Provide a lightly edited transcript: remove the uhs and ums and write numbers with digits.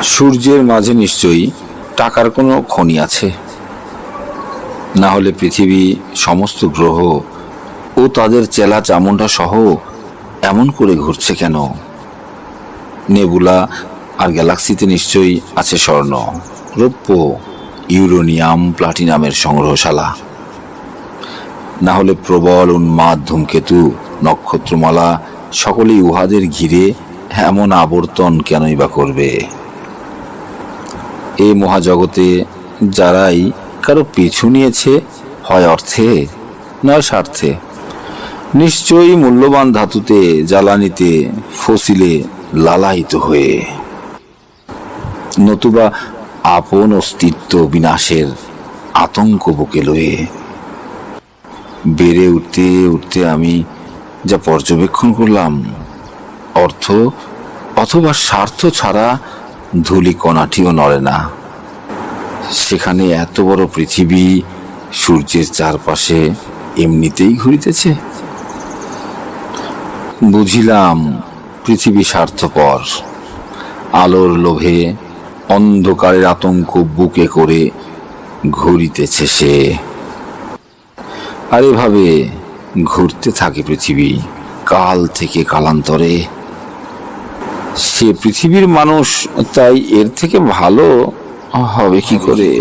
সূর্যের মাঝে নিশ্চয়ই টাকার কোনো খনি আছে, না হলে পৃথিবী, সমস্ত গ্রহ ও তাদের চেলা চামুন্ডা সহ এমন করে ঘুরছে কেন? নেবুলা আর গ্যালাক্সিতে নিশ্চয়ই আছে স্বর্ণ, রৌপ্য, ইউরেনিয়াম, প্লাটিনামের সংগ্রহশালা। না হলে প্রবল উন্মাদ ধূমকেতু, নক্ষত্রমালা সকলেই উহাদের ঘিরে এমন আবর্তন কেনই বা করবে? এই মহাজগতে যারাই কারো পিছু নিয়েছে, হয় অর্থে নয় স্বার্থে, নিশ্চয়ই মূল্যবান ধাতুতে, জ্বালানিতে, ফসিলে লালায়িত হয়ে, নতুবা আপন অস্তিত্ব বিনাশের আতঙ্ক বুকে লয়ে। বেড়ে উঠতে উঠতে আমি যা পর্যবেক্ষণ করলাম, অর্থ অথবা স্বার্থ ছাড়া ধূলি কণাটিও নড়ে না। সেখানে এত বড় পৃথিবী সূর্যের চারপাশে এমনিতেই ঘুরিতেছে। বুঝিলাম পৃথিবী স্বার্থপর, আলোর লোভে অন্ধকারের আতঙ্ক বুকে করে ঘুরিতেছে সে। আর এভাবে ঘুরতে থাকে পৃথিবী কাল থেকে কালান্তরে। সে পৃথিবীর মানুষ তাই এর থেকে ভালো হবে কি করে?